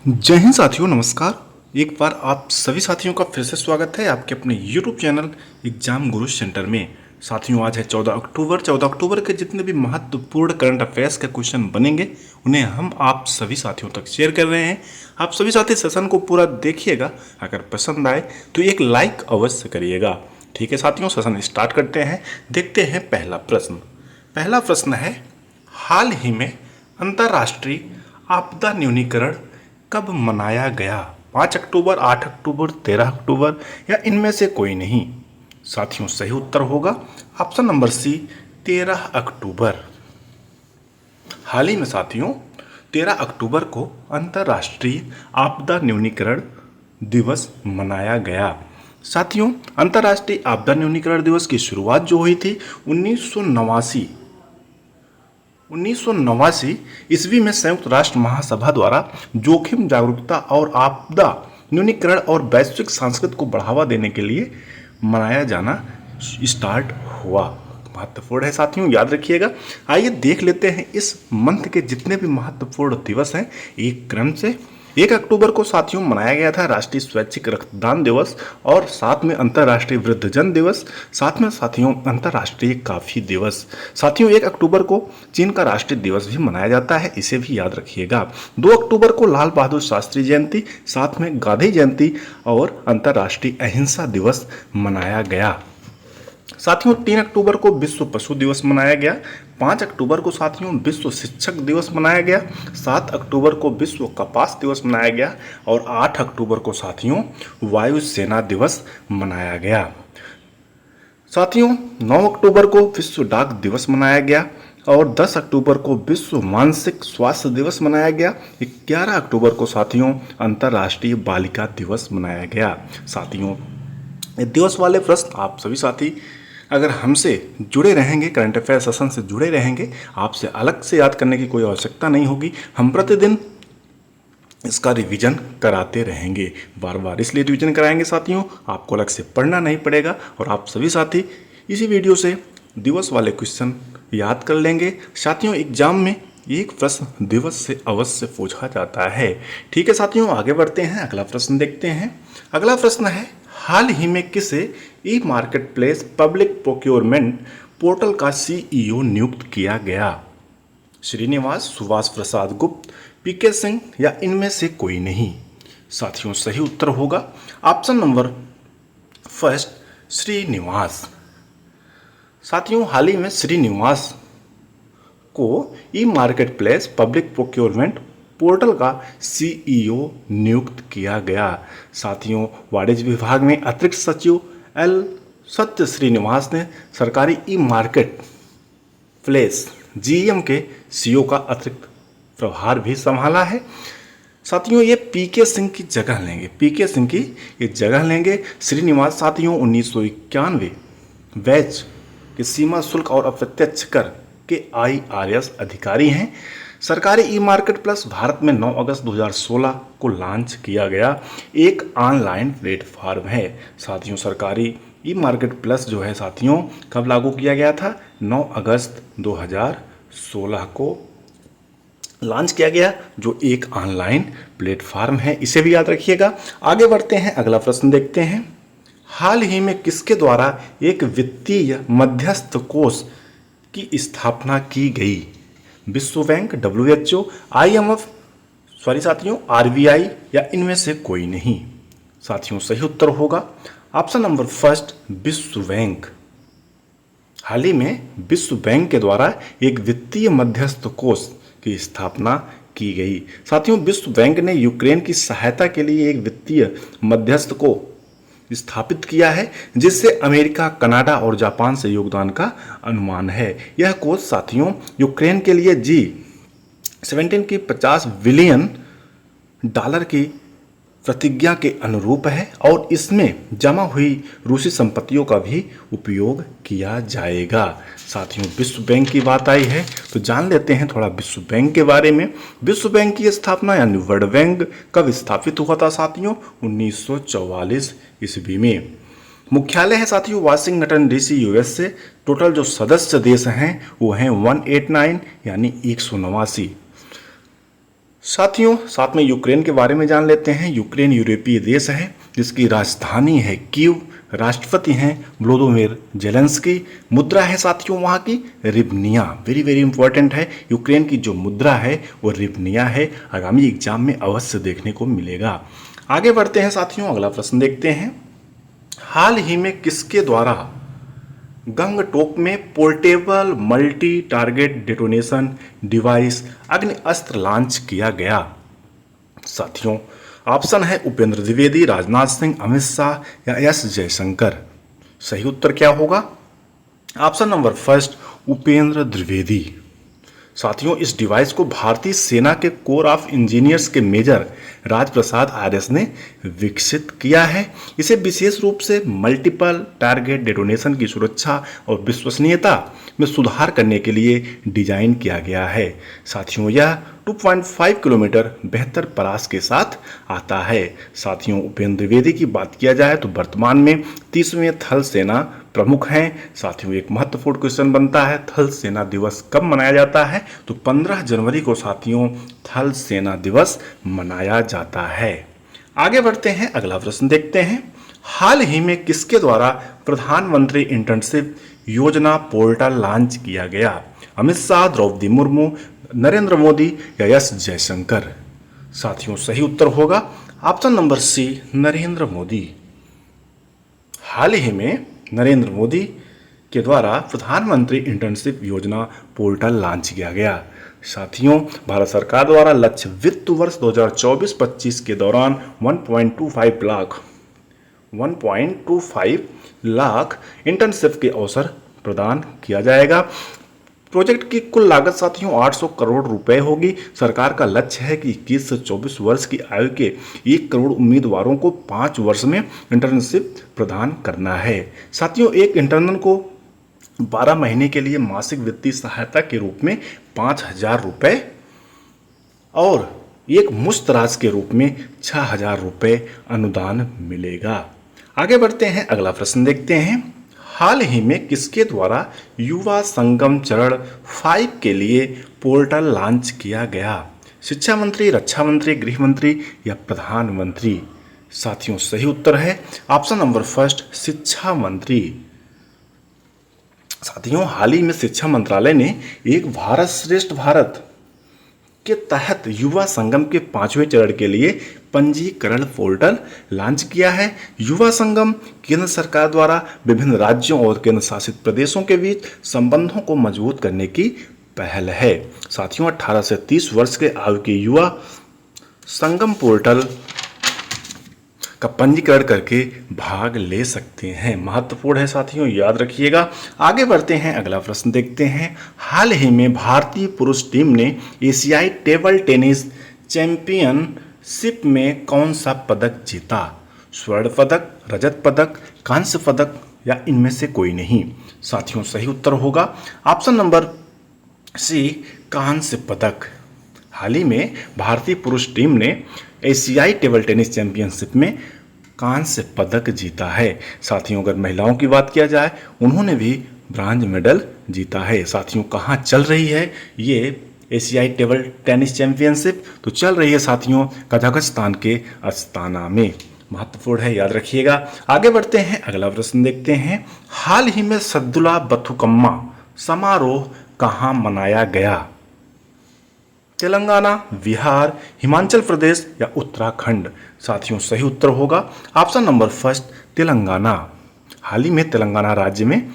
जय हिंद साथियों, नमस्कार। एक बार आप सभी साथियों का फिर से स्वागत है आपके अपने YouTube चैनल एग्जाम गुरु सेंटर में। साथियों, आज है 14 अक्टूबर। 14 अक्टूबर के जितने भी महत्वपूर्ण करंट अफेयर्स के क्वेश्चन बनेंगे उन्हें हम आप सभी साथियों तक शेयर कर रहे हैं। आप सभी साथी सेशन को पूरा देखिएगा। अगर पसंद आए तो एक लाइक अवश्य करिएगा। ठीक है साथियों, सेशन स्टार्ट करते हैं। देखते हैं पहला प्रश्न। पहला प्रश्न है, हाल ही में अंतर्राष्ट्रीय आपदा न्यूनीकरण कब मनाया गया? 5 अक्टूबर, 8 अक्टूबर, 13 अक्टूबर या इनमें से कोई नहीं? साथियों, सही उत्तर होगा ऑप्शन नंबर सी, 13 अक्टूबर। हाल ही में साथियों 13 अक्टूबर को अंतर्राष्ट्रीय आपदा न्यूनीकरण दिवस मनाया गया। साथियों, अंतर्राष्ट्रीय आपदा न्यूनीकरण दिवस की शुरुआत जो हुई थी 1989 ईस्वी में संयुक्त राष्ट्र महासभा द्वारा जोखिम जागरूकता और आपदा न्यूनीकरण और वैश्विक संस्कृति को बढ़ावा देने के लिए मनाया जाना स्टार्ट हुआ। महत्वपूर्ण है साथियों, याद रखिएगा। आइए देख लेते हैं इस मंथ के जितने भी महत्वपूर्ण दिवस हैं एक क्रम से। 1 अक्टूबर को साथियों मनाया गया था राष्ट्रीय स्वैच्छिक रक्तदान दिवस और साथ में अंतर्राष्ट्रीय वृद्धजन दिवस, साथ में साथियों अंतर्राष्ट्रीय काफी दिवस। साथियों 1 अक्टूबर को चीन का राष्ट्रीय दिवस भी मनाया जाता है, इसे भी याद रखिएगा। 2 अक्टूबर को लाल बहादुर शास्त्री जयंती, साथ में गांधी जयंती और अंतर्राष्ट्रीय अहिंसा दिवस मनाया गया। साथियों 3 अक्टूबर को विश्व पशु दिवस मनाया गया। 5 अक्टूबर को साथियों विश्व शिक्षक दिवस मनाया गया। 7 अक्टूबर को विश्व कपास दिवस मनाया गया और 8 अक्टूबर को साथियों वायु सेना दिवस मनाया गया। साथियों 9 अक्टूबर को विश्व डाक दिवस मनाया गया और 10 अक्टूबर को विश्व मानसिक स्वास्थ्य दिवस मनाया गया। 11 अक्टूबर को साथियों अंतर्राष्ट्रीय बालिका दिवस मनाया गया। साथियों ये दिवस वाले प्रश्न आप सभी साथी अगर हमसे जुड़े रहेंगे, करंट अफेयर सेशन से जुड़े रहेंगे, आपसे अलग से याद करने की कोई आवश्यकता नहीं होगी। हम प्रतिदिन इसका रिवीजन कराते रहेंगे, बार बार इसलिए रिवीजन कराएंगे साथियों, आपको अलग से पढ़ना नहीं पड़ेगा और आप सभी साथी इसी वीडियो से दिवस वाले क्वेश्चन याद कर लेंगे। साथियों एग्जाम में एक प्रश्न दिवस से अवश्य पूछा जाता है। ठीक है साथियों, आगे बढ़ते हैं, अगला प्रश्न देखते हैं। अगला प्रश्न है, हाल ही में किसे e market place public procurement portal का सीईओ नियुक्त किया गया? श्रीनिवास, सुभाष प्रसाद गुप्त, पीके सिंह या इनमें से कोई नहीं? साथियों सही उत्तर होगा ऑप्शन नंबर फर्स्ट, श्रीनिवास। साथियों हाल ही में श्रीनिवास को e market place public procurement portal का सीईओ नियुक्त किया गया। साथियों वाणिज्य विभाग में अतिरिक्त सचिव एल सत्य श्रीनिवास ने सरकारी ई मार्केट प्लेस जीएम के सीईओ का अतिरिक्त प्रभार भी संभाला है। साथियों ये पीके सिंह की जगह लेंगे, पीके सिंह की ये जगह लेंगे। श्रीनिवास साथियों 1991 बैच के सीमा शुल्क और अप्रत्यक्ष कर के IRS अधिकारी हैं। सरकारी ई मार्केट प्लस भारत में 9 अगस्त 2016 को लॉन्च किया गया एक ऑनलाइन प्लेटफॉर्म है। साथियों सरकारी ई मार्केट प्लस जो है साथियों कब लागू किया गया था? 9 अगस्त 2016 को लॉन्च किया गया, जो एक ऑनलाइन प्लेटफॉर्म है, इसे भी याद रखिएगा। आगे बढ़ते हैं, अगला प्रश्न देखते हैं। हाल ही में किसके द्वारा एक वित्तीय मध्यस्थ कोष की स्थापना की गई? विश्व बैंक, WHO, IMF, साथियों RBI या इनमें से कोई नहीं? साथियों सही उत्तर होगा ऑप्शन नंबर फर्स्ट, विश्व बैंक। हाल ही में विश्व बैंक के द्वारा एक वित्तीय मध्यस्थ कोष की स्थापना की गई। साथियों विश्व बैंक ने यूक्रेन की सहायता के लिए एक वित्तीय मध्यस्थ को स्थापित किया है, जिससे अमेरिका, कनाडा और जापान से योगदान का अनुमान है। यह कोष साथियों यूक्रेन के लिए G17 की $50 बिलियन की प्रतिज्ञा के अनुरूप है और इसमें जमा हुई रूसी संपत्तियों का भी उपयोग किया जाएगा। साथियों विश्व बैंक की बात आई है तो जान लेते हैं थोड़ा विश्व बैंक के बारे में। विश्व बैंक की स्थापना यानी वर्ल्ड बैंक कब स्थापित हुआ था साथियों? 1944 ईस्वी में। मुख्यालय है साथियों वाशिंगटन DC US से। टोटल जो सदस्य देश हैं वो हैं 189 यानी 189। साथियों, साथ में यूक्रेन के बारे में जान लेते हैं। यूक्रेन यूरोपीय देश है जिसकी राजधानी है कीव। राष्ट्रपति हैं व्लोदिमीर जेलेंस्की। मुद्रा है साथियों वहाँ की रिवनिया। वेरी वेरी इंपॉर्टेंट है। यूक्रेन की जो मुद्रा है वो रिवनिया है। आगामी एग्जाम में अवश्य देखने को मिलेगा। आगे बढ़ते हैं साथियों, अगला प्रश्न देखते हैं। हाल ही में किसके द्वारा गंगटोक में portable multi target detonation device अग्नि अस्त्र लॉन्च किया गया? साथियों, ऑप्शन है उपेंद्र द्विवेदी, राजनाथ सिंह, अमित शाह या एस जयशंकर। सही उत्तर क्या होगा? Option number first, Upendra Dwivedi. साथियों, इस डिवाइस को भारतीय सेना के कोर ऑफ इंजीनियर्स के मेजर राजप्रसाद आरएस ने विकसित किया है। इसे विशेष रूप से मल्टीपल टारगेट डेटोनेशन की सुरक्षा और विश्वसनीयता में सुधार करने के लिए डिजाइन किया गया है। साथियों, यह 2.5 किलोमीटर बेहतर परास के साथ आता है। साथियों, उपेंद्र द्विवेदी की बात किया जाए तो वर्तमान में 30वें थल सेना प्रमुख हैं। साथियों, एक महत्वपूर्ण क्वेश्चन बनता है, थल सेना दिवस कब मनाया जाता है? तो 15 जनवरी को साथियों थल सेना दिवस मनाया जाता है। आगे बढ़ते हैं, अगला प्रश्न देखते हैं। हाल ही में किसके द्वारा प्रधानमंत्री इंटर्नशिप योजना पोर्टल लॉन्च किया गया? अमित शाह, द्रौपदी मुर्मू, नरेंद्र मोदी या एस जयशंकर? साथियों, सही उत्तर होगा option number C, Narendra Modi. हाल ही में नरेंद्र मोदी के द्वारा प्रधानमंत्री इंटर्नशिप योजना पोर्टल लॉन्च किया गया। साथियों, भारत सरकार द्वारा लक्ष्य वित्त वर्ष 2024-25 के दौरान 1.25 लाख इंटर्नशिप के अवसर प्रदान किया जाएगा। प्रोजेक्ट की कुल लागत साथियों 800 करोड़ रुपए होगी। सरकार का लक्ष्य है कि 21 से 24 वर्ष की आयु के 1 करोड़ उम्मीदवारों को 5 वर्ष में इंटर्नशिप प्रदान करना है। साथियों, एक इंटर्न को 12 महीने के लिए मासिक वित्तीय सहायता के रूप में 5,000 रुपये और एक मुश्त राशि के रूप में 6,000 रुपये अनुदान मिलेगा। आगे बढ़ते हैं, अगला प्रश्न देखते हैं। हाल ही में किसके द्वारा युवा संगम चरण 5 के लिए पोर्टल लॉन्च किया गया? शिक्षा मंत्री, रक्षा मंत्री, गृह मंत्री या प्रधानमंत्री? साथियों, सही उत्तर है ऑप्शन नंबर फर्स्ट, शिक्षा मंत्री। साथियों, हाल ही में शिक्षा मंत्रालय ने एक भारत श्रेष्ठ भारत के तहत युवा संगम के 5वें चरण के लिए पंजीकरण पोर्टल लॉन्च किया है। युवा संगम केंद्र सरकार द्वारा विभिन्न राज्यों और केंद्र शासित प्रदेशों के बीच संबंधों को मजबूत करने की पहल है। साथियों, 18 से 30 वर्ष के आयु के युवा संगम पोर्टल का पंजीकरण करके भाग ले सकते हैं। महत्वपूर्ण है साथियों, याद रखिएगा। आगे बढ़ते हैं, अगला प्रश्न देखते हैं। हाल ही में भारतीय पुरुष टीम ने एशियाई टेबल टेनिस चैंपियनशिप में कौन सा पदक जीता? स्वर्ण पदक, रजत पदक, कांस्य पदक या इनमें से कोई नहीं? साथियों, सही उत्तर होगा ऑप्शन नंबर सी, कांस्य पदक। हाल ही में भारतीय पुरुष टीम ने एशियाई टेबल टेनिस चैंपियनशिप में कांस्य पदक जीता है। साथियों, अगर महिलाओं की बात किया जाए, उन्होंने भी ब्रांज मेडल जीता है। साथियों, कहाँ चल रही है ये एशियाई टेबल टेनिस चैंपियनशिप? तो चल रही है साथियों कजाकिस्तान के अस्ताना में। महत्वपूर्ण है, याद रखिएगा। आगे बढ़ते हैं, अगला प्रश्न देखते हैं। हाल ही में सद्दुला बथुकम्मा समारोह कहाँ मनाया गया? तेलंगाना, बिहार, हिमाचल प्रदेश या उत्तराखंड? साथियों, सही उत्तर होगा ऑप्शन नंबर फर्स्ट, तेलंगाना। हाल ही में तेलंगाना राज्य में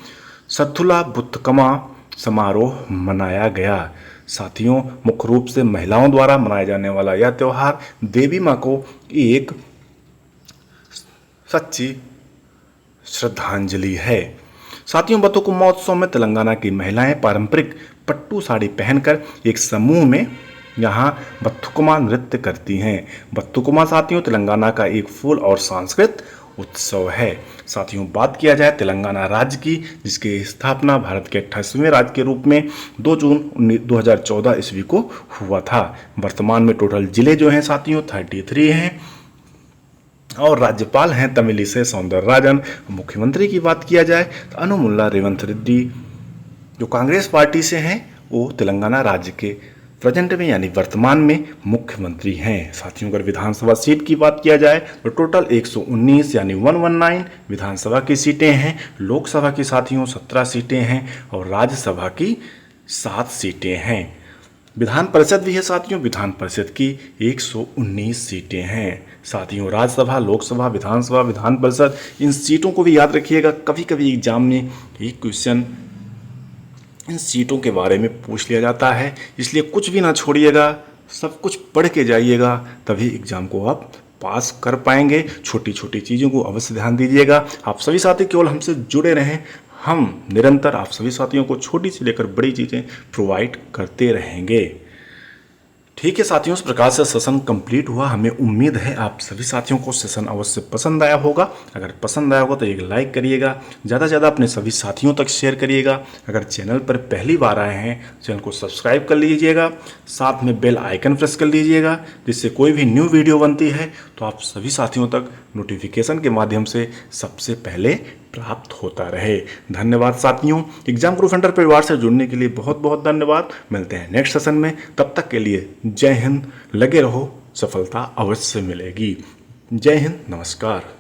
सद्दुला बथुकम्मा समारोह मनाया गया। साथियों, मुख्य रूप से महिलाओं द्वारा मनाया जाने वाला यह त्यौहार देवी माँ को एक सच्ची श्रद्धांजलि है। साथियों, बथुकम्मा उत्सव में तेलंगाना की महिलाएं पारंपरिक पट्टू साड़ी पहनकर एक समूह में यहाँ बथुकम्मा नृत्य करती हैं। बथुकम्मा साथियों तेलंगाना का एक फूल और सांस्कृतिक उत्सव है। साथियों, बात किया जाए तेलंगाना राज्य की, जिसकी स्थापना भारत के 28वें राज्य के रूप में 2 जून 2014 ईस्वी को हुआ था। वर्तमान में टोटल जिले जो हैं साथियों 33 हैं और राज्यपाल हैं तमिलिसै सौंदरराजन। मुख्यमंत्री की बात किया जाए तो अनुमुल्ला रेवंत रेड्डी जो कांग्रेस पार्टी से हैं, वो तेलंगाना राज्य के प्रेजेंट में यानी वर्तमान में मुख्यमंत्री हैं। साथियों अगर विधानसभा सीट की बात किया जाए तो टोटल 119 यानी 119 विधानसभा की सीटें हैं। लोकसभा की साथियों 17 सीटें हैं और राज्यसभा की 7 सीटें हैं। विधान परिषद भी है साथियों, विधान परिषद की 119 सीटें हैं। साथियों राज्यसभा, लोकसभा, विधानसभा, विधान परिषद, इन सीटों को भी याद रखिएगा। कभी कभी एग्जाम में एक क्वेश्चन इन सीटों के बारे में पूछ लिया जाता है, इसलिए कुछ भी ना छोड़िएगा, सब कुछ पढ़ के जाइएगा, तभी एग्जाम को आप पास कर पाएंगे। छोटी छोटी चीज़ों को अवश्य ध्यान दीजिएगा। आप सभी साथी केवल हमसे जुड़े रहें, हम निरंतर आप सभी साथियों को छोटी से लेकर बड़ी चीज़ें प्रोवाइड करते रहेंगे। ठीक है साथियों, इस प्रकार से सेशन कंप्लीट हुआ। हमें उम्मीद है आप सभी साथियों को सेशन अवश्य पसंद आया होगा। अगर पसंद आया होगा तो एक लाइक करिएगा, ज़्यादा से ज़्यादा अपने सभी साथियों तक शेयर करिएगा। अगर चैनल पर पहली बार आए हैं चैनल को सब्सक्राइब कर लीजिएगा, साथ में बेल आइकन प्रेस कर लीजिएगा, जिससे कोई भी न्यू वीडियो बनती है तो आप सभी साथियों तक नोटिफिकेशन के माध्यम से सबसे पहले प्राप्त होता रहे। धन्यवाद साथियों। एग्जाम ग्रुप सेंटर परिवार से जुड़ने के लिए बहुत बहुत धन्यवाद। मिलते हैं नेक्स्ट सेशन में, तब तक के लिए जय हिंद। लगे रहो, सफलता अवश्य मिलेगी। जय हिंद, नमस्कार।